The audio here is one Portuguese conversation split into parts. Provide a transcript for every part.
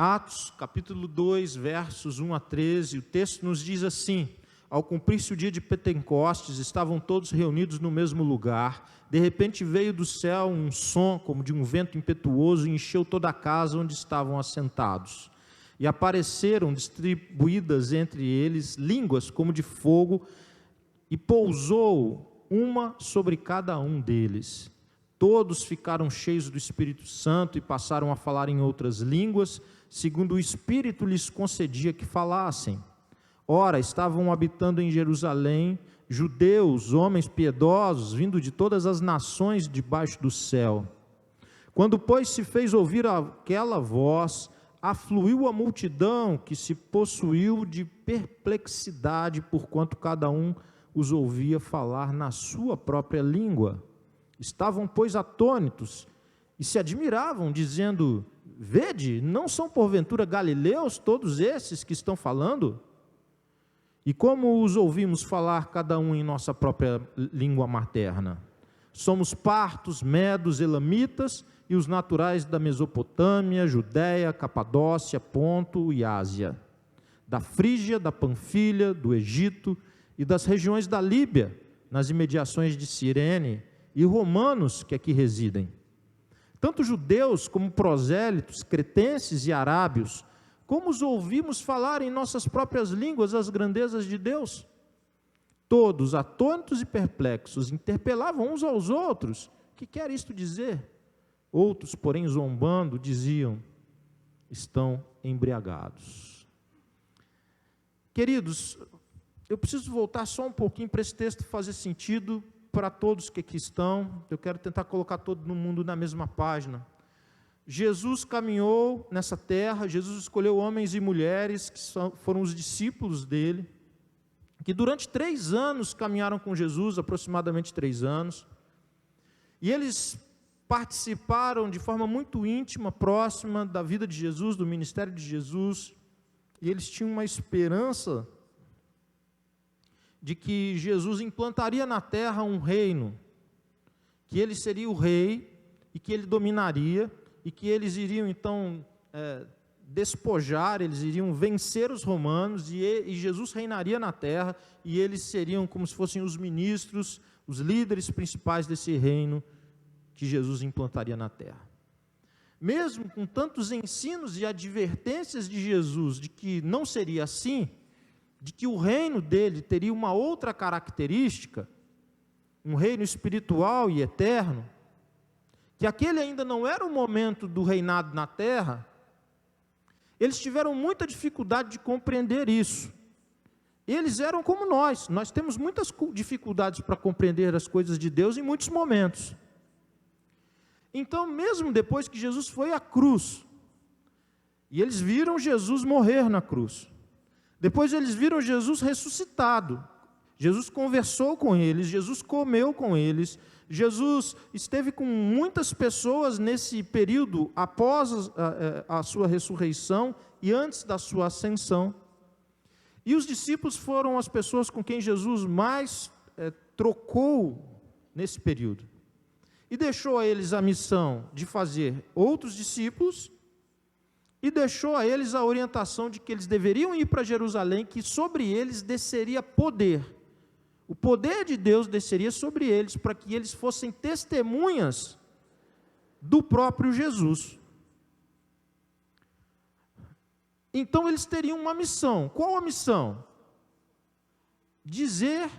Atos, capítulo 2, versos 1 a 13, o texto nos diz assim: ao cumprir-se o dia de Pentecostes, estavam todos reunidos no mesmo lugar. De repente veio do céu um som como de um vento impetuoso e encheu toda a casa onde estavam assentados. E apareceram distribuídas entre eles línguas como de fogo, e pousou uma sobre cada um deles. Todos ficaram cheios do Espírito Santo e passaram a falar em outras línguas, segundo o Espírito lhes concedia que falassem. Ora, estavam habitando em Jerusalém judeus, homens piedosos, vindo de todas as nações debaixo do céu. Quando, pois, se fez ouvir aquela voz, afluiu a multidão, que se possuiu de perplexidade, porquanto cada um os ouvia falar na sua própria língua. Estavam, pois, atônitos e se admiravam, dizendo: vede, não são porventura galileus todos esses que estão falando? E como os ouvimos falar cada um em nossa própria língua materna? Somos partos, medos, elamitas e os naturais da Mesopotâmia, Judéia, Capadócia, Ponto e Ásia, da Frígia, da Panfilha, do Egito e das regiões da Líbia, nas imediações de Cirene, e romanos que aqui residem. Tanto judeus como prosélitos, cretenses e arábios, como os ouvimos falar em nossas próprias línguas as grandezas de Deus? Todos, atônitos e perplexos, interpelavam uns aos outros: que quer isto dizer? Outros, porém, zombando, diziam: estão embriagados. Queridos, eu preciso voltar só um pouquinho para esse texto fazer sentido para todos que aqui estão. Eu quero tentar colocar todo mundo na mesma página. Jesus caminhou nessa terra, Jesus escolheu homens e mulheres que foram os discípulos dele, que durante 3 anos caminharam com Jesus, aproximadamente 3 anos, e eles participaram de forma muito íntima, próxima da vida de Jesus, do ministério de Jesus, e eles tinham uma esperança de que Jesus implantaria na terra um reino, que ele seria o rei, e que ele dominaria, e que eles iriam então despojar, eles iriam vencer os romanos, e Jesus reinaria na terra, e eles seriam como se fossem os ministros, os líderes principais desse reino que Jesus implantaria na terra. Mesmo com tantos ensinos e advertências de Jesus de que não seria assim, de que o reino dele teria uma outra característica, um reino espiritual e eterno, que aquele ainda não era o momento do reinado na terra, eles tiveram muita dificuldade de compreender isso. Eles eram como nós temos muitas dificuldades para compreender as coisas de Deus em muitos momentos. Então, mesmo depois que Jesus foi à cruz, e eles viram Jesus morrer na cruz, depois eles viram Jesus ressuscitado, Jesus conversou com eles, Jesus comeu com eles, Jesus esteve com muitas pessoas nesse período após a sua ressurreição e antes da sua ascensão. E os discípulos foram as pessoas com quem Jesus mais trocou nesse período. E deixou a eles a missão de fazer outros discípulos, e deixou a eles a orientação de que eles deveriam ir para Jerusalém, que sobre eles desceria poder. O poder de Deus desceria sobre eles, para que eles fossem testemunhas do próprio Jesus. Então eles teriam uma missão. Qual a missão? Dizer,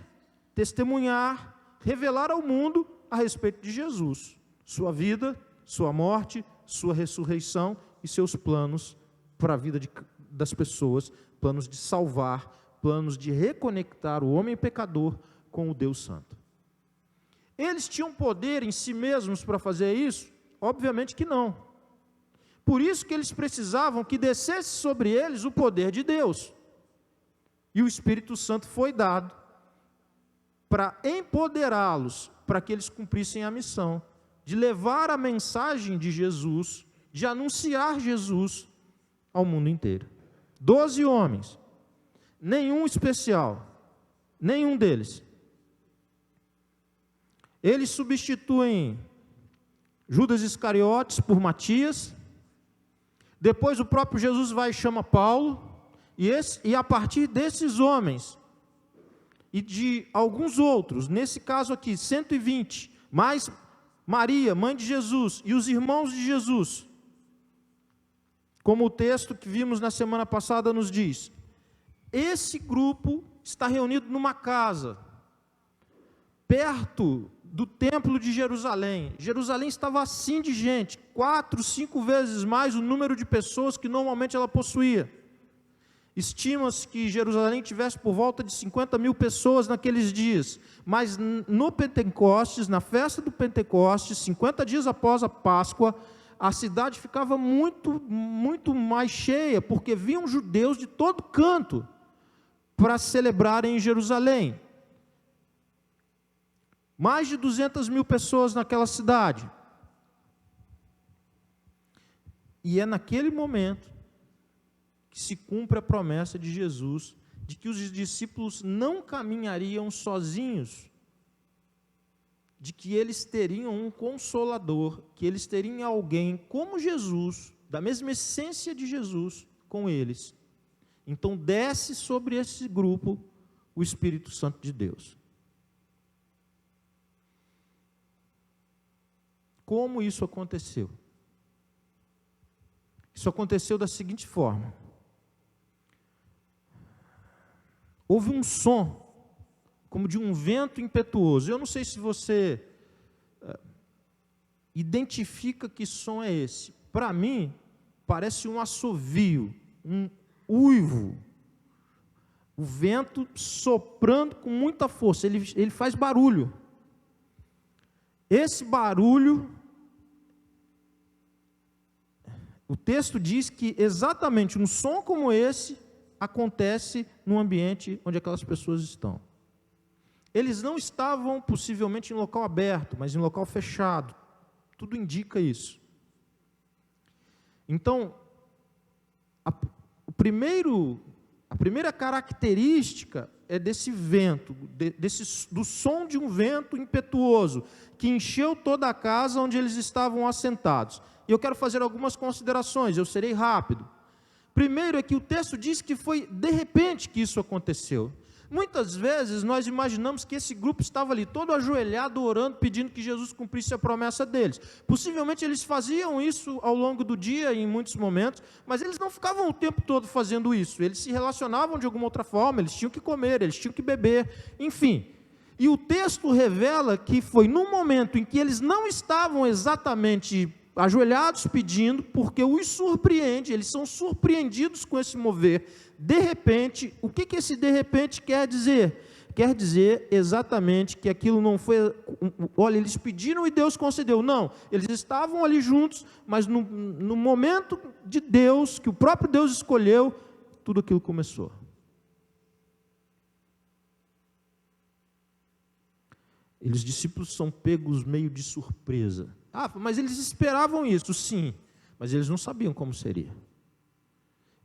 testemunhar, revelar ao mundo a respeito de Jesus, sua vida, sua morte, sua ressurreição e seus planos para a vida das pessoas, planos de salvar, planos de reconectar o homem pecador com o Deus Santo. Eles tinham poder em si mesmos para fazer isso? Obviamente que não. Por isso que eles precisavam que descesse sobre eles o poder de Deus. E o Espírito Santo foi dado para empoderá-los, para que eles cumprissem a missão de levar a mensagem de Jesus, de anunciar Jesus ao mundo inteiro. 12 homens, nenhum especial, nenhum deles. Eles substituem Judas Iscariotes por Matias, Depois o próprio Jesus vai e chama Paulo, e a partir desses homens, e de alguns outros, nesse caso aqui, 120, mais Maria, mãe de Jesus, e os irmãos de Jesus, como o texto que vimos na semana passada nos diz, esse grupo está reunido numa casa, perto do templo de Jerusalém. Jerusalém estava assim de gente, 4, 5 vezes mais o número de pessoas que normalmente ela possuía. Estima-se que Jerusalém tivesse por volta de 50 mil pessoas naqueles dias, mas no Pentecostes, na festa do Pentecostes, 50 dias após a Páscoa, a cidade ficava muito mais cheia, porque vinham judeus de todo canto para celebrarem em Jerusalém. Mais de 200 mil pessoas naquela cidade. E é naquele momento que se cumpre a promessa de Jesus, de que os discípulos não caminhariam sozinhos, de que eles teriam um consolador, que eles teriam alguém como Jesus, da mesma essência de Jesus, com eles. Então desce sobre esse grupo o Espírito Santo de Deus. Como isso aconteceu? Isso aconteceu da seguinte forma: houve um som, como de um vento impetuoso. Eu não sei se você identifica que som é esse. Para mim, parece um assovio, um uivo. O vento soprando com muita força, ele faz barulho. Esse barulho, o texto diz que exatamente um som como esse acontece no ambiente onde aquelas pessoas estão. Eles não estavam possivelmente em local aberto, mas em local fechado. Tudo indica isso. Então, a primeira característica é desse vento, do som de um vento impetuoso, que encheu toda a casa onde eles estavam assentados. E eu quero fazer algumas considerações, eu serei rápido. Primeiro é que o texto diz que foi de repente que isso aconteceu. Muitas vezes nós imaginamos que esse grupo estava ali todo ajoelhado, orando, pedindo que Jesus cumprisse a promessa deles. Possivelmente eles faziam isso ao longo do dia, em muitos momentos, mas eles não ficavam o tempo todo fazendo isso. Eles se relacionavam de alguma outra forma, eles tinham que comer, eles tinham que beber, enfim. E o texto revela que foi no momento em que eles não estavam exatamente ajoelhados pedindo, porque os surpreende, eles são surpreendidos com esse mover. De repente, o que esse de repente quer dizer? Quer dizer exatamente que aquilo não foi, olha, eles pediram e Deus concedeu. Não, eles estavam ali juntos, mas no momento de Deus, que o próprio Deus escolheu, tudo aquilo começou. Os discípulos são pegos meio de surpresa. Ah, mas eles esperavam isso, sim, mas eles não sabiam como seria.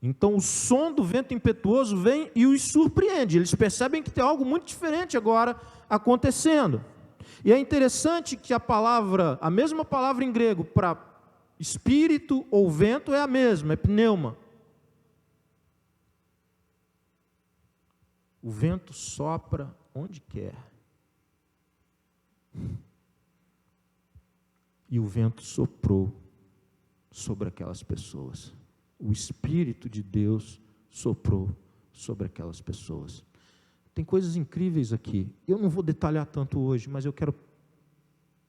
Então o som do vento impetuoso vem e os surpreende. Eles percebem que tem algo muito diferente agora acontecendo. E é interessante que a mesma palavra em grego para espírito ou vento é a mesma, é pneuma. O vento sopra onde quer. E o vento soprou sobre aquelas pessoas. O Espírito de Deus soprou sobre aquelas pessoas. Tem coisas incríveis aqui. Eu não vou detalhar tanto hoje, mas eu quero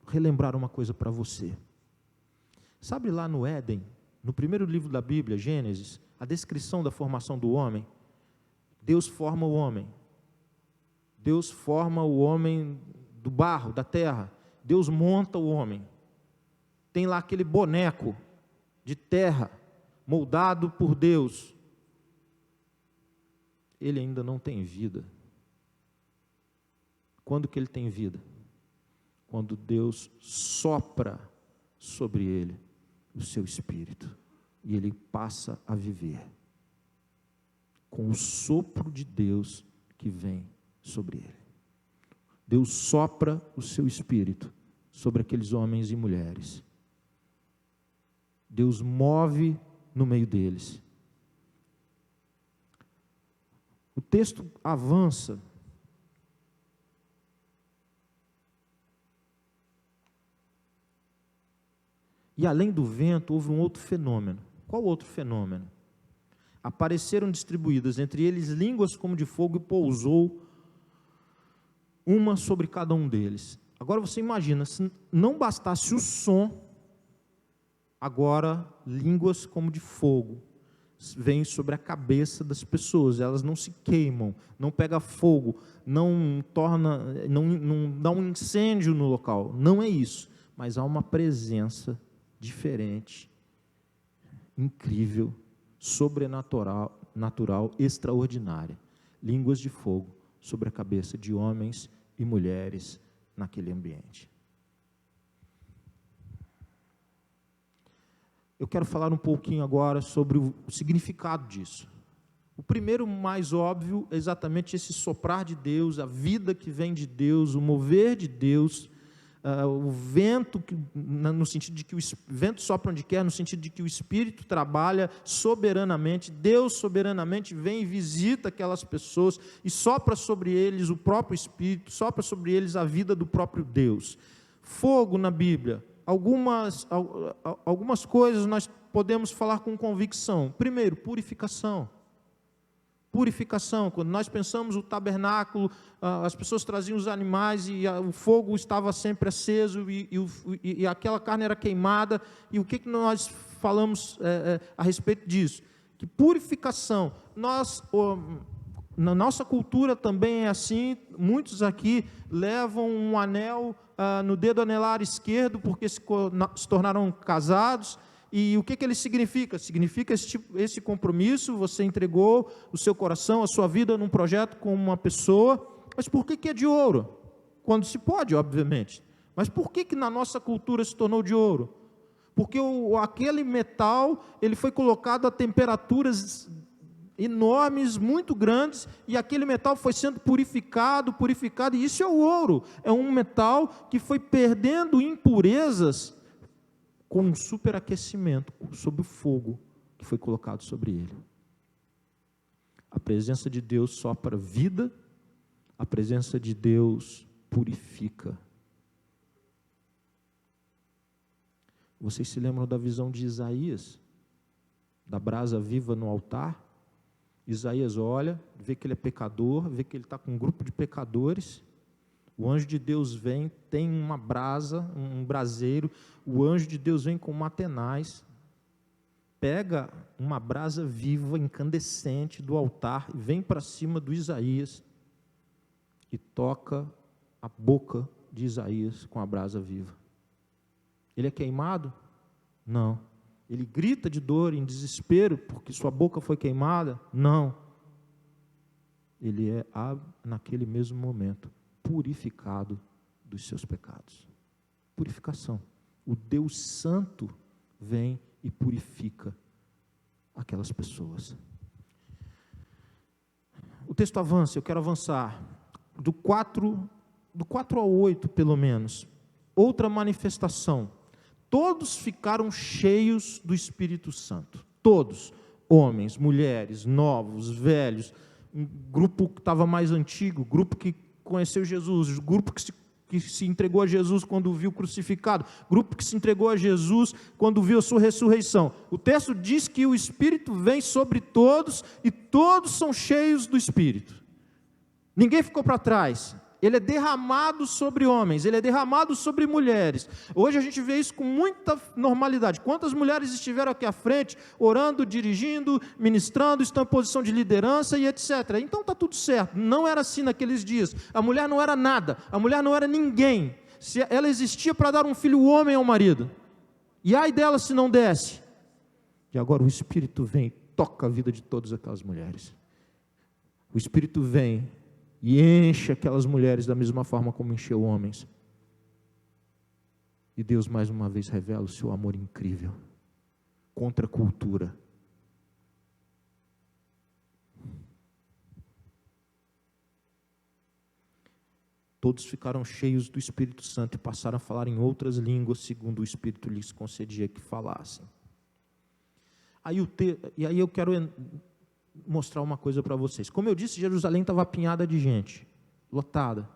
relembrar uma coisa para você. Sabe lá no Éden, no primeiro livro da Bíblia, Gênesis, a descrição da formação do homem? Deus forma o homem. Deus forma o homem do barro, da terra. Deus monta o homem. Tem lá aquele boneco de terra, moldado por Deus. Ele ainda não tem vida. Quando que ele tem vida? Quando Deus sopra sobre ele o seu espírito, e ele passa a viver, com o sopro de Deus que vem sobre ele. Deus sopra o seu espírito sobre aqueles homens e mulheres. Deus move no meio deles. O texto avança. E além do vento, houve um outro fenômeno. Qual outro fenômeno? Apareceram distribuídas entre eles línguas como de fogo e pousou uma sobre cada um deles. Agora você imagina, se não bastasse o som, agora línguas como de fogo vêm sobre a cabeça das pessoas. Elas não se queimam, não pega fogo, não dá um incêndio no local. Não é isso, mas há uma presença diferente, incrível, sobrenatural, extraordinária. Línguas de fogo sobre a cabeça de homens e mulheres naquele ambiente. Eu quero falar um pouquinho agora sobre o significado disso. O primeiro, mais óbvio, é exatamente esse soprar de Deus, a vida que vem de Deus, o mover de Deus, o vento, no sentido de que o vento sopra onde quer, no sentido de que o Espírito trabalha soberanamente, Deus soberanamente vem e visita aquelas pessoas e sopra sobre eles o próprio Espírito, sopra sobre eles a vida do próprio Deus. Fogo na Bíblia, algumas coisas nós podemos falar com convicção. Primeiro, purificação. Purificação, quando nós pensamos o tabernáculo, as pessoas traziam os animais e o fogo estava sempre aceso e aquela carne era queimada. E o que nós falamos a respeito disso? Que purificação, na nossa cultura também é assim. Muitos aqui levam um anel no dedo anelar esquerdo porque se tornaram casados. E o que ele significa? Significa esse compromisso, você entregou o seu coração, a sua vida num projeto com uma pessoa. Mas por que é de ouro? Quando se pode, obviamente. Mas por que na nossa cultura se tornou de ouro? Porque aquele metal, ele foi colocado a temperaturas enormes, muito grandes, e aquele metal foi sendo purificado, e isso é o ouro. É um metal que foi perdendo impurezas com um superaquecimento sob o fogo que foi colocado sobre ele. A presença de Deus sopra vida, a presença de Deus purifica. Vocês se lembram da visão de Isaías, da brasa viva no altar? Isaías olha, vê que ele é pecador, vê que ele está com um grupo de pecadores. O anjo de Deus vem, tem uma brasa, um braseiro. O anjo de Deus vem com uma tenaz, pega uma brasa viva, incandescente do altar, e vem para cima do Isaías e toca a boca de Isaías com a brasa viva. Ele é queimado? Não. Ele grita de dor, em desespero, porque sua boca foi queimada? Não. Ele é, naquele mesmo momento, purificado dos seus pecados. Purificação. O Deus Santo vem e purifica aquelas pessoas. O texto avança, eu quero avançar do 4 ao 8, pelo menos. Outra manifestação. Todos ficaram cheios do Espírito Santo. Todos. Homens, mulheres, novos, velhos. Um grupo que estava mais antigo, grupo que conheceu Jesus, grupo que se entregou a Jesus quando viu crucificado, grupo que se entregou a Jesus quando viu a sua ressurreição. O texto diz que o Espírito vem sobre todos e todos são cheios do Espírito. Ninguém ficou para trás. Ele é derramado sobre homens, ele é derramado sobre mulheres. Hoje a gente vê isso com muita normalidade. Quantas mulheres estiveram aqui à frente, orando, dirigindo, ministrando, estão em posição de liderança e etc. Então está tudo certo. Não era assim naqueles dias. A mulher não era nada, a mulher não era ninguém. Ela existia para dar um filho homem ao marido. E ai dela se não desse. E agora o Espírito vem e toca a vida de todas aquelas mulheres. O Espírito vem e enche aquelas mulheres da mesma forma como encheu homens. E Deus mais uma vez revela o seu amor incrível contra a cultura. Todos ficaram cheios do Espírito Santo e passaram a falar em outras línguas, segundo o Espírito lhes concedia que falassem. E aí eu quero mostrar uma coisa para vocês. Como eu disse, Jerusalém estava apinhada de gente, lotada.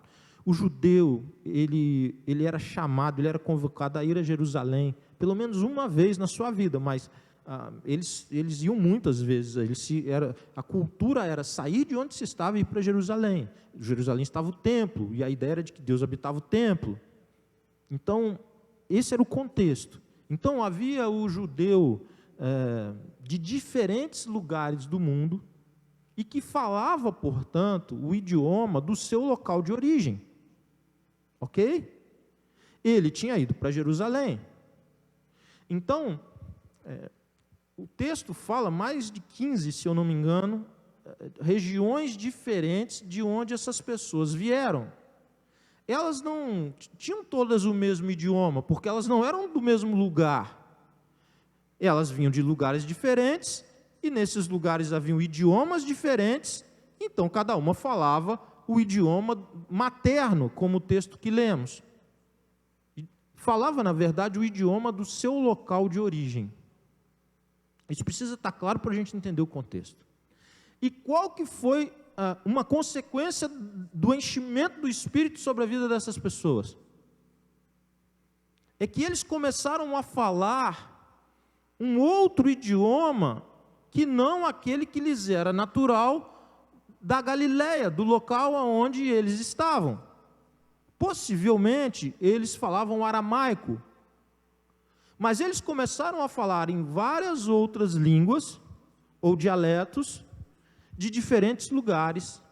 O judeu, ele era chamado, ele era convocado a ir a Jerusalém, pelo menos uma vez na sua vida, mas eles iam muitas vezes. A cultura era sair de onde se estava e ir para Jerusalém. Em Jerusalém estava o templo, e a ideia era de que Deus habitava o templo. Então, esse era o contexto. Então, havia o judeu de diferentes lugares do mundo e que falava, portanto, o idioma do seu local de origem. Ok? Ele tinha ido para Jerusalém. Então, o texto fala mais de 15, se eu não me engano, regiões diferentes de onde essas pessoas vieram. Elas não tinham todas o mesmo idioma, porque elas não eram do mesmo lugar. Elas vinham de lugares diferentes, e nesses lugares haviam idiomas diferentes, então cada uma falava o idioma materno, como o texto que lemos. Falava, na verdade, o idioma do seu local de origem. Isso precisa estar claro para a gente entender o contexto. E qual que foi uma consequência do enchimento do Espírito sobre a vida dessas pessoas? É que eles começaram a falar um outro idioma que não aquele que lhes era natural da Galileia, do local onde eles estavam. Possivelmente, eles falavam aramaico, mas eles começaram a falar em várias outras línguas, ou dialetos, de diferentes lugares.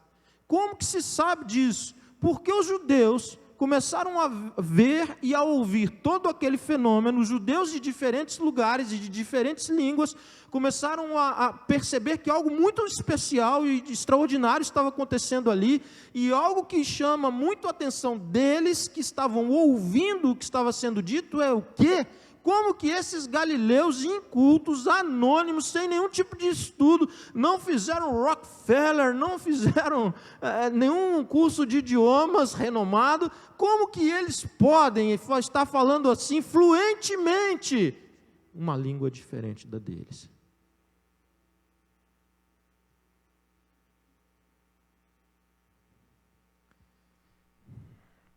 Como que se sabe disso? Porque os judeus começaram a ver e a ouvir todo aquele fenômeno. Os judeus de diferentes lugares e de diferentes línguas começaram a perceber que algo muito especial e extraordinário estava acontecendo ali, e algo que chama muito a atenção deles, que estavam ouvindo o que estava sendo dito, é o quê? Como que esses galileus incultos, anônimos, sem nenhum tipo de estudo, não fizeram Rockefeller, não fizeram nenhum curso de idiomas renomado, como que eles podem estar falando assim fluentemente uma língua diferente da deles?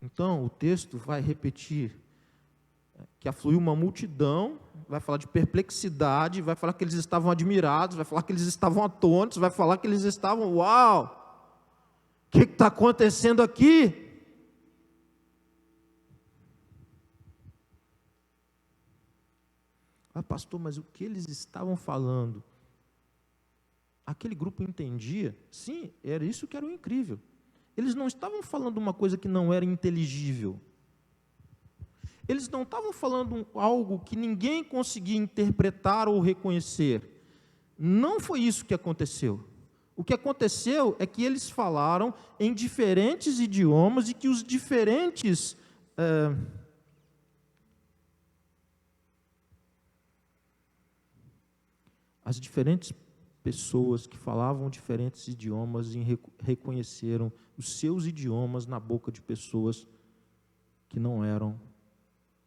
Então, o texto vai repetir que afluiu uma multidão, vai falar de perplexidade, vai falar que eles estavam admirados, vai falar que eles estavam atônitos, vai falar que eles estavam, uau, o que está acontecendo aqui? Pastor, mas o que eles estavam falando? Aquele grupo entendia? Sim, era isso que era o incrível. Eles não estavam falando uma coisa que não era inteligível. Eles não estavam falando algo que ninguém conseguia interpretar ou reconhecer. Não foi isso que aconteceu. O que aconteceu é que eles falaram em diferentes idiomas e que os diferentes as diferentes pessoas que falavam diferentes idiomas reconheceram os seus idiomas na boca de pessoas que não eram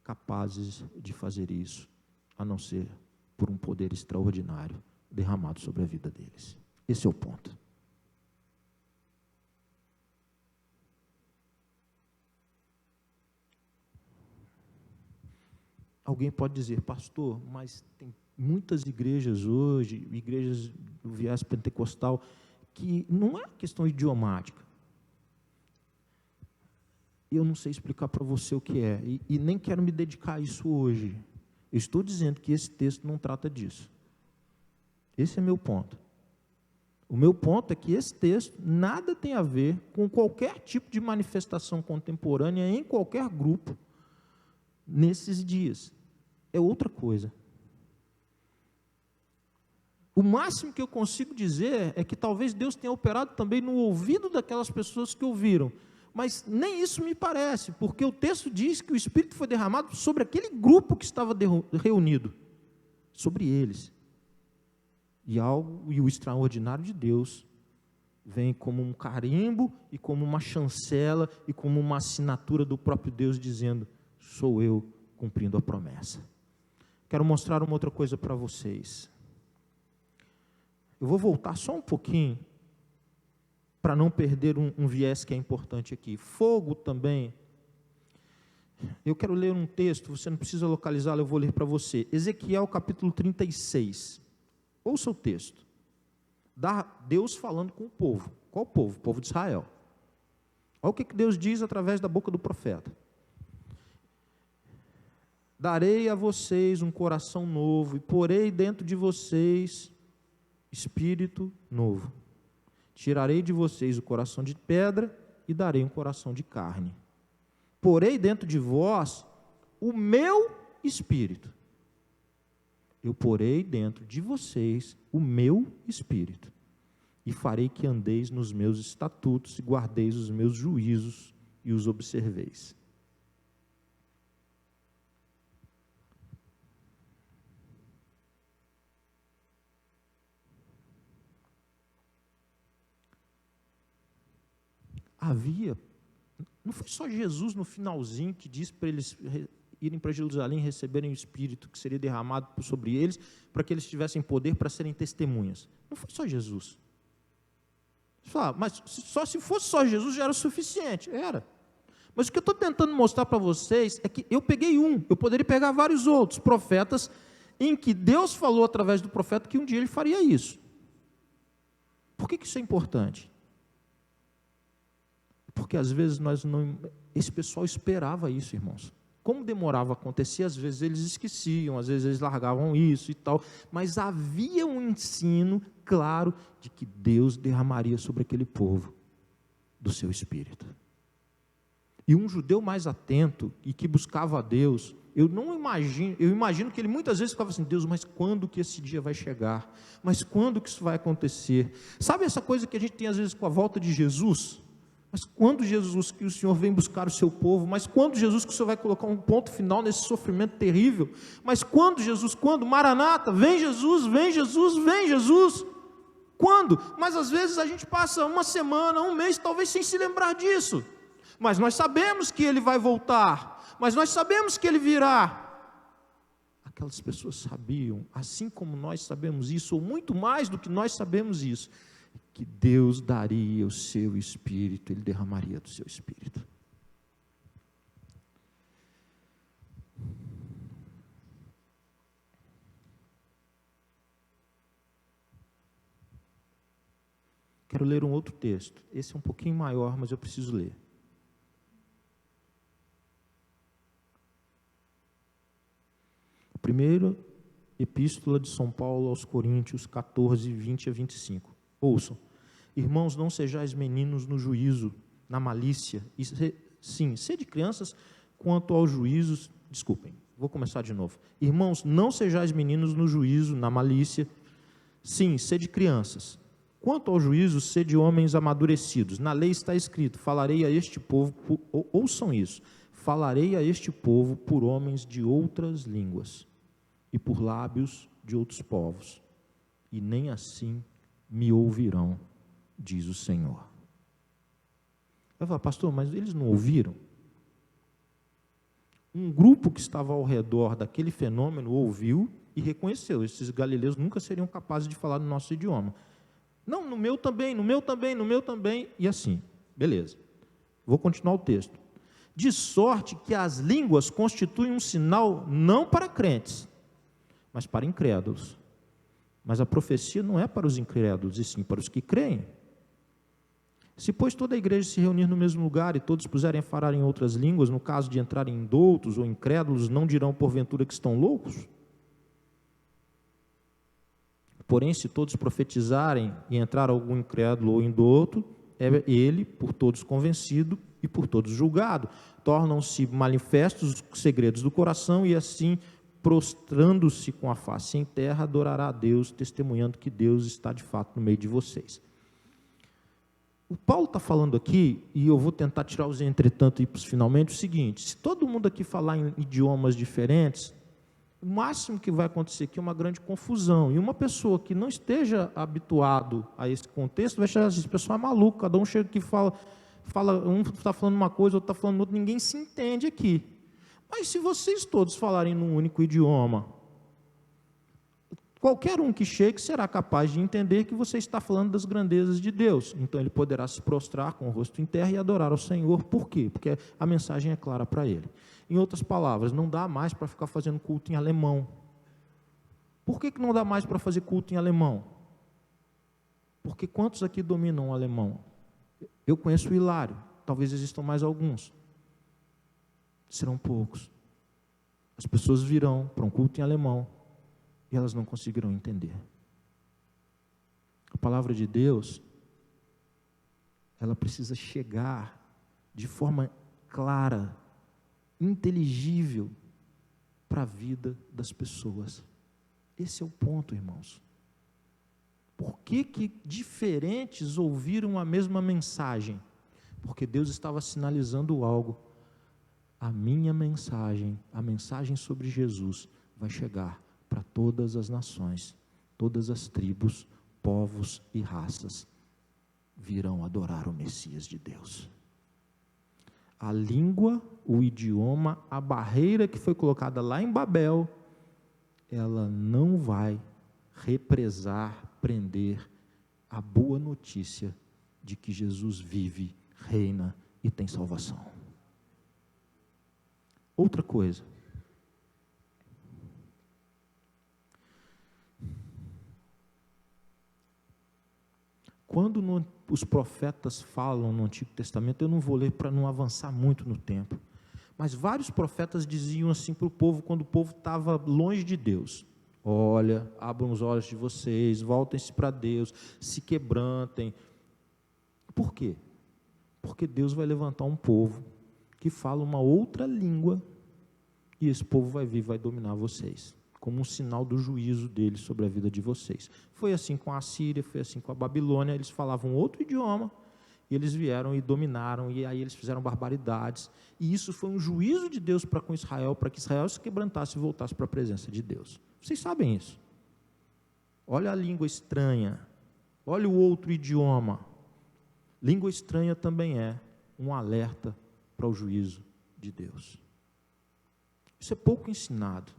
capazes de fazer isso, a não ser por um poder extraordinário derramado sobre a vida deles. Esse é o ponto. Alguém pode dizer, pastor, mas tem muitas igrejas hoje, igrejas do viés pentecostal, que não é questão idiomática. Eu não sei explicar para você o que é, e nem quero me dedicar a isso hoje. Eu estou dizendo que esse texto não trata disso. Esse é meu ponto. O meu ponto é que esse texto nada tem a ver com qualquer tipo de manifestação contemporânea em qualquer grupo nesses dias. É outra coisa. O máximo que eu consigo dizer é que talvez Deus tenha operado também no ouvido daquelas pessoas que ouviram. Mas nem isso me parece, porque o texto diz que o Espírito foi derramado sobre aquele grupo que estava reunido, sobre eles. E o extraordinário de Deus vem como um carimbo e como uma chancela e como uma assinatura do próprio Deus dizendo, sou eu cumprindo a promessa. Quero mostrar uma outra coisa para vocês. Eu vou voltar só um pouquinho, para não perder um viés que é importante aqui. Fogo também. Eu quero ler um texto, você não precisa localizá-lo, eu vou ler para você. Ezequiel capítulo 36. Ouça o texto. Deus falando com o povo. Qual povo? O povo de Israel. Olha o que Deus diz através da boca do profeta. Darei a vocês um coração novo, e porei dentro de vocês espírito novo. Tirarei de vocês o coração de pedra, e darei um coração de carne. Porei dentro de vós o meu espírito. Eu porei dentro de vocês o meu espírito. E farei que andeis nos meus estatutos, e guardeis os meus juízos, e os observeis. Não foi só Jesus no finalzinho que disse para eles irem para Jerusalém e receberem o Espírito que seria derramado sobre eles, para que eles tivessem poder para serem testemunhas. Não foi só Jesus. Você fala, mas só se fosse só Jesus já era o suficiente. Era. Mas o que eu estou tentando mostrar para vocês é que eu peguei eu poderia pegar vários outros profetas, em que Deus falou através do profeta que um dia ele faria isso. Por que isso é importante? Porque às vezes esse pessoal esperava isso, irmãos. Como demorava a acontecer, às vezes eles esqueciam, às vezes eles largavam isso e tal, mas havia um ensino claro de que Deus derramaria sobre aquele povo do seu Espírito. E um judeu mais atento e que buscava a Deus, eu imagino que ele muitas vezes ficava assim, Deus, mas quando que esse dia vai chegar? Mas quando que isso vai acontecer? Sabe essa coisa que a gente tem às vezes com a volta de Jesus? Mas quando Jesus, que o Senhor vem buscar o seu povo? Mas quando Jesus, que o Senhor vai colocar um ponto final nesse sofrimento terrível? Mas quando Jesus, quando? Maranata, vem Jesus, vem Jesus, vem Jesus. Quando? Mas às vezes a gente passa uma semana, um mês, talvez sem se lembrar disso. Mas nós sabemos que Ele vai voltar, mas nós sabemos que Ele virá. Aquelas pessoas sabiam, assim como nós sabemos isso, ou muito mais do que nós sabemos isso, que Deus daria o seu Espírito, Ele derramaria do seu Espírito. Quero ler um outro texto, esse é um pouquinho maior, mas eu preciso ler. Primeira Epístola de São Paulo aos Coríntios, 14, 20 a 25. Ouçam. Irmãos, não sejais meninos no juízo, na malícia, sim, sede crianças quanto aos juízos, desculpem, vou começar de novo. Irmãos, não sejais meninos no juízo, na malícia, sim, sede crianças. Quanto ao juízo, sede homens amadurecidos. Na lei está escrito, falarei a este povo, ouçam isso, falarei a este povo por homens de outras línguas, e por lábios de outros povos, e nem assim me ouvirão, diz o Senhor. Eu falo, pastor, mas eles não ouviram? Um grupo que estava ao redor daquele fenômeno ouviu e reconheceu. Esses galileus nunca seriam capazes de falar no nosso idioma. Não, no meu também, no meu também, no meu também, e assim, beleza. Vou continuar o texto. De sorte que as línguas constituem um sinal não para crentes, mas para incrédulos. Mas a profecia não é para os incrédulos, e sim para os que creem. Se, pois, toda a igreja se reunir no mesmo lugar e todos puserem a falar em outras línguas, no caso de entrarem indoutos ou incrédulos, não dirão porventura que estão loucos? Porém, se todos profetizarem e entrar algum incrédulo ou indouto, é ele por todos convencido e por todos julgado. Tornam-se manifestos os segredos do coração e assim, prostrando-se com a face em terra, adorará a Deus, testemunhando que Deus está de fato no meio de vocês. O Paulo está falando aqui, e eu vou tentar tirar os entretanto e finalmente o seguinte: se todo mundo aqui falar em idiomas diferentes, o máximo que vai acontecer aqui é uma grande confusão, e uma pessoa que não esteja habituado a esse contexto vai achar, essa pessoa é maluca, cada um chega aqui e fala um está falando uma coisa, outro está falando outra, ninguém se entende aqui. Mas se vocês todos falarem num único idioma, Qualquer um que chegue será capaz de entender que você está falando das grandezas de Deus. Então ele poderá se prostrar com o rosto em terra e adorar ao Senhor. Por quê? Porque a mensagem é clara para ele. Em outras palavras, não dá mais para ficar fazendo culto em alemão. Por que não dá mais para fazer culto em alemão? Porque quantos aqui dominam o alemão? Eu conheço o Hilário, talvez existam mais alguns. Serão poucos. As pessoas virão para um culto em alemão e elas não conseguirão entender. A palavra de Deus, ela precisa chegar de forma clara, inteligível para a vida das pessoas. Esse é o ponto, irmãos. Por que diferentes ouviram a mesma mensagem? Porque Deus estava sinalizando algo. A minha mensagem, a mensagem sobre Jesus, vai chegar para todas as nações, todas as tribos, povos e raças virão adorar o Messias de Deus. A língua, o idioma, a barreira que foi colocada lá em Babel, ela não vai represar, prender a boa notícia de que Jesus vive, reina e tem salvação. Outra coisa, quando os profetas falam no Antigo Testamento, eu não vou ler para não avançar muito no tempo, mas vários profetas diziam assim para o povo, quando o povo estava longe de Deus: olha, abram os olhos de vocês, voltem-se para Deus, se quebrantem. Por quê? Porque Deus vai levantar um povo que fala uma outra língua, e esse povo vai vir, vai dominar vocês, como um sinal do juízo dele sobre a vida de vocês. Foi assim com a Assíria, foi assim com a Babilônia. Eles falavam outro idioma, e eles vieram e dominaram, e aí eles fizeram barbaridades, e isso foi um juízo de Deus para com Israel, para que Israel se quebrantasse e voltasse para a presença de Deus. Vocês sabem isso. Olha a língua estranha, olha o outro idioma. Língua estranha também é um alerta para o juízo de Deus. Isso é pouco ensinado,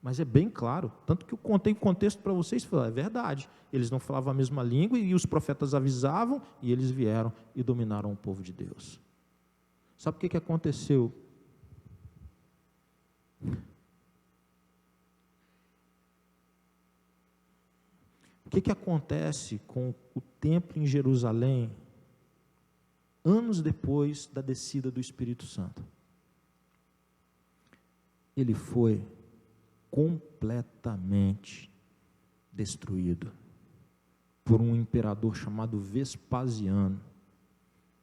mas é bem claro, tanto que eu contei o contexto para vocês, é verdade, eles não falavam a mesma língua, e os profetas avisavam, e eles vieram e dominaram o povo de Deus. Sabe o que aconteceu? O que acontece com o templo em Jerusalém, anos depois da descida do Espírito Santo? Ele foi completamente destruído por um imperador chamado Vespasiano.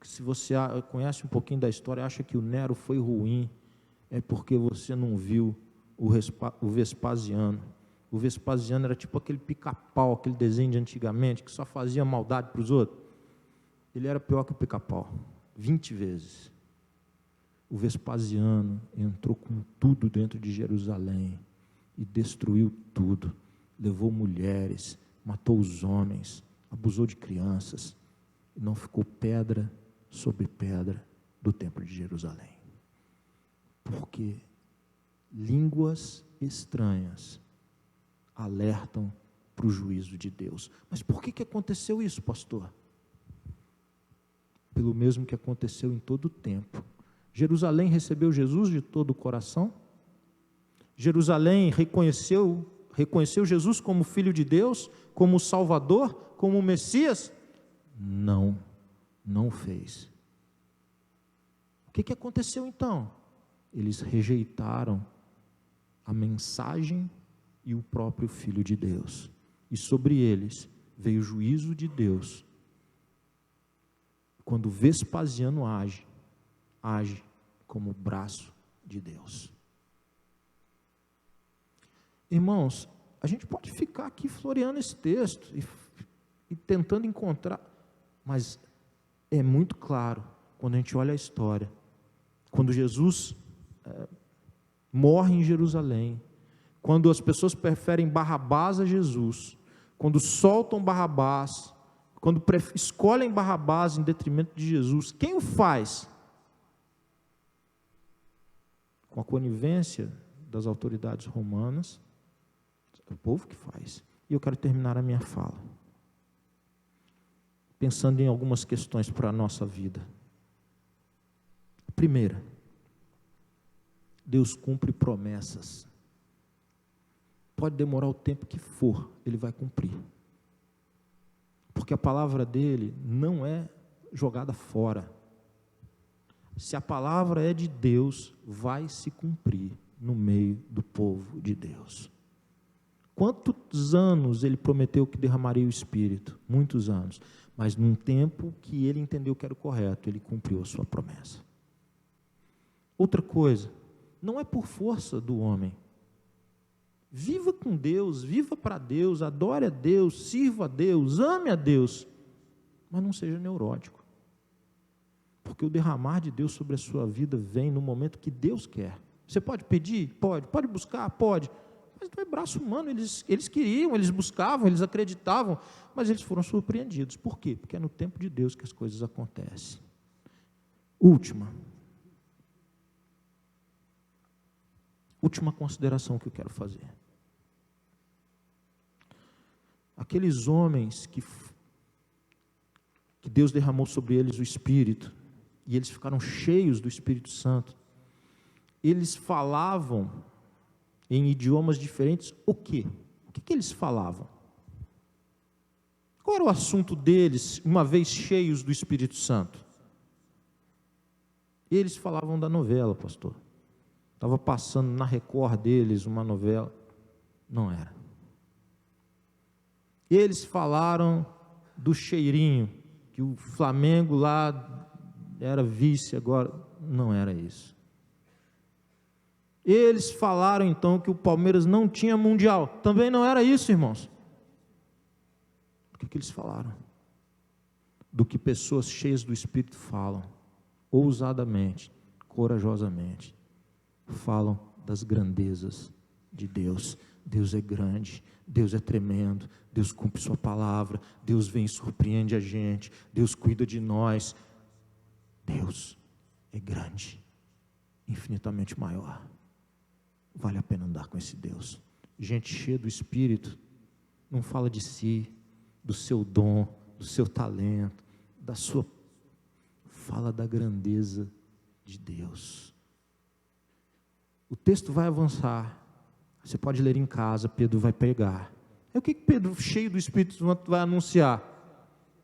Se você conhece um pouquinho da história, acha que o Nero foi ruim, é porque você não viu o Vespasiano. O Vespasiano era tipo aquele pica-pau, aquele desenho de antigamente, que só fazia maldade para os outros. Ele era pior que o pica-pau, 20 vezes. O Vespasiano entrou com tudo dentro de Jerusalém e destruiu tudo, levou mulheres, matou os homens, abusou de crianças, e não ficou pedra sobre pedra do templo de Jerusalém, porque línguas estranhas alertam para o juízo de Deus. Mas por que aconteceu isso, pastor? Pelo mesmo que aconteceu em todo o tempo. Jerusalém recebeu Jesus de todo o coração? Jerusalém reconheceu Jesus como Filho de Deus, como Salvador, como Messias? Não fez. O que aconteceu então? Eles rejeitaram a mensagem e o próprio Filho de Deus, e sobre eles veio o juízo de Deus. Quando Vespasiano age como o braço de Deus. Irmãos, a gente pode ficar aqui floreando esse texto e tentando encontrar, mas é muito claro, quando a gente olha a história, quando Jesus morre em Jerusalém, quando as pessoas preferem Barrabás a Jesus, quando soltam Barrabás, quando escolhem Barrabás em detrimento de Jesus, quem o faz? Com a conivência das autoridades romanas, é o povo que faz. E eu quero terminar a minha fala pensando em algumas questões para a nossa vida. A primeira, Deus cumpre promessas. Pode demorar o tempo que for, Ele vai cumprir. Porque a palavra dele não é jogada fora. Se a palavra é de Deus, vai se cumprir no meio do povo de Deus. Quantos anos ele prometeu que derramaria o Espírito? Muitos anos. Mas num tempo que ele entendeu que era o correto, ele cumpriu a sua promessa. Outra coisa, não é por força do homem. Viva com Deus, viva para Deus, adore a Deus, sirva a Deus, ame a Deus, mas não seja neurótico. Porque o derramar de Deus sobre a sua vida vem no momento que Deus quer. Você pode pedir? Pode buscar? Pode. Mas não é braço humano, eles queriam, eles buscavam, eles acreditavam, mas eles foram surpreendidos. Por quê? Porque é no tempo de Deus que as coisas acontecem. Última consideração que eu quero fazer. Aqueles homens que Deus derramou sobre eles o Espírito, e eles ficaram cheios do Espírito Santo, eles falavam em idiomas diferentes, o quê? O que eles falavam? Qual era o assunto deles, uma vez cheios do Espírito Santo? Eles falavam da novela, pastor. Estava passando na Record deles uma novela. Não era. Eles falaram do cheirinho, que o Flamengo lá era vice, agora não era isso. Eles falaram então que o Palmeiras não tinha mundial, também não era isso, irmãos. O que eles falaram? Do que pessoas cheias do Espírito falam, ousadamente, corajosamente, falam das grandezas de Deus. Deus é grande, Deus é tremendo, Deus cumpre sua palavra, Deus vem e surpreende a gente, Deus cuida de nós. Deus é grande, infinitamente maior. Vale a pena andar com esse Deus. Gente cheia do Espírito, não fala de si, do seu dom, do seu talento, fala da grandeza de Deus. O texto vai avançar, você pode ler em casa, Pedro vai pegar. O que Pedro, cheio do Espírito Santo, vai anunciar?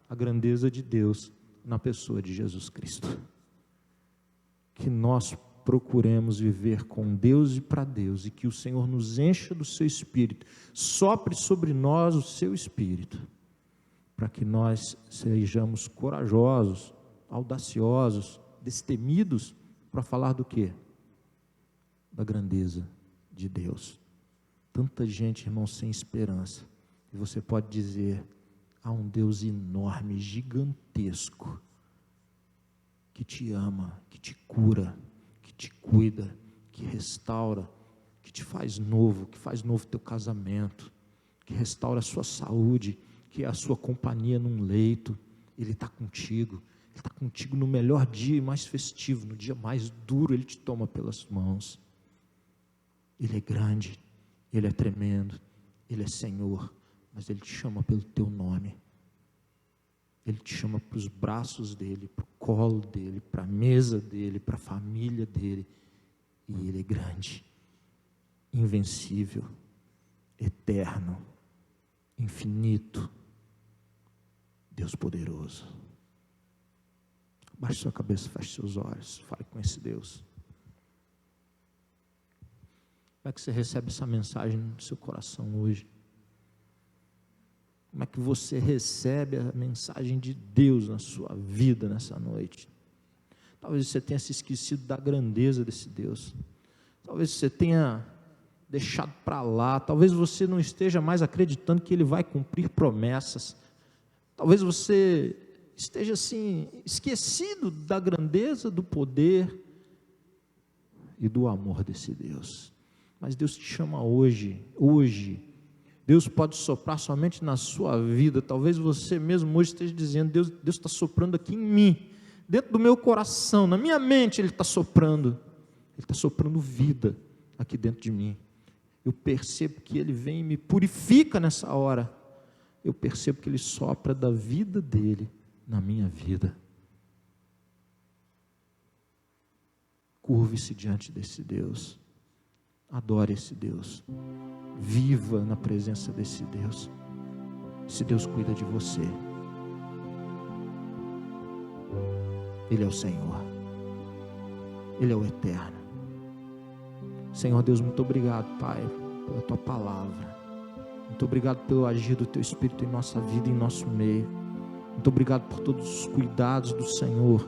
A grandeza de Deus na pessoa de Jesus Cristo. Que nós procuremos viver com Deus e para Deus, e que o Senhor nos encha do seu Espírito, sopre sobre nós o seu Espírito, para que nós sejamos corajosos, audaciosos, destemidos, para falar do quê? Da grandeza de Deus. Tanta gente, irmão, sem esperança, e você pode dizer, há um Deus enorme, gigantesco, que te ama, que te cura, que te cuida, que restaura, que te faz novo, que faz novo teu casamento, que restaura a sua saúde, que é a sua companhia num leito. Ele está contigo, Ele está contigo no melhor dia e mais festivo, no dia mais duro, Ele te toma pelas mãos. Ele é grande, Ele é tremendo, Ele é Senhor, mas Ele te chama pelo teu nome. Ele te chama para os braços dEle, para o colo dEle, para a mesa dEle, para a família dEle. E Ele é grande, invencível, eterno, infinito, Deus poderoso. Baixe sua cabeça, feche seus olhos, fale com esse Deus. Como é que você recebe essa mensagem no seu coração hoje? Como é que você recebe a mensagem de Deus na sua vida nessa noite? Talvez você tenha se esquecido da grandeza desse Deus. Talvez você tenha deixado para lá. Talvez você não esteja mais acreditando que Ele vai cumprir promessas. Talvez você esteja assim, esquecido da grandeza, do poder e do amor desse Deus. Mas Deus te chama hoje. Deus pode soprar somente na sua vida. Talvez você mesmo hoje esteja dizendo, Deus está soprando aqui em mim, dentro do meu coração, na minha mente Ele está soprando vida aqui dentro de mim. Eu percebo que Ele vem e me purifica nessa hora. Eu percebo que Ele sopra da vida dEle na minha vida. Curve-se diante desse Deus. Adore esse Deus. Viva na presença desse Deus. Esse Deus cuida de você. Ele é o Senhor. Ele é o Eterno. Senhor Deus, muito obrigado, Pai, pela Tua palavra. Muito obrigado pelo agir do Teu Espírito em nossa vida, em nosso meio. Muito obrigado por todos os cuidados do Senhor.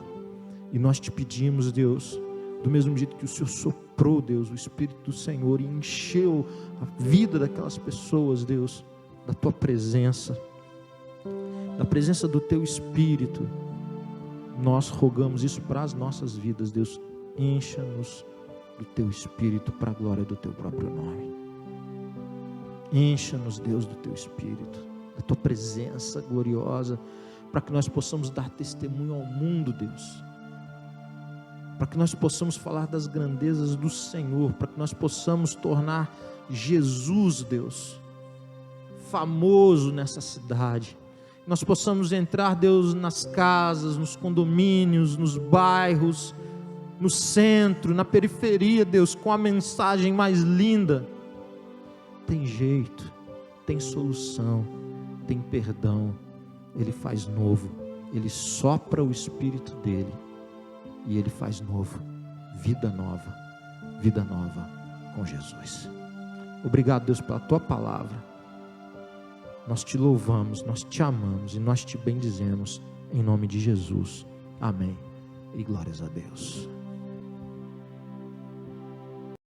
E nós te pedimos, Deus, do mesmo jeito que o Senhor soprou, Deus, o Espírito do Senhor e encheu a vida daquelas pessoas, Deus, da Tua presença, da presença do Teu Espírito. Nós rogamos isso para as nossas vidas, Deus. Encha-nos do Teu Espírito para a glória do Teu próprio nome. Encha-nos, Deus, do Teu Espírito, da Tua presença gloriosa, para que nós possamos dar testemunho ao mundo, Deus, para que nós possamos falar das grandezas do Senhor, para que nós possamos tornar Jesus, Deus, famoso nessa cidade. Nós possamos entrar, Deus, nas casas, nos condomínios, nos bairros, no centro, na periferia, Deus, com a mensagem mais linda. Tem jeito, tem solução, tem perdão. Ele faz novo, Ele sopra o Espírito dEle e Ele faz novo, vida nova com Jesus. Obrigado, Deus, pela Tua palavra. Nós te louvamos, nós te amamos e nós te bendizemos em nome de Jesus. Amém. E glórias a Deus.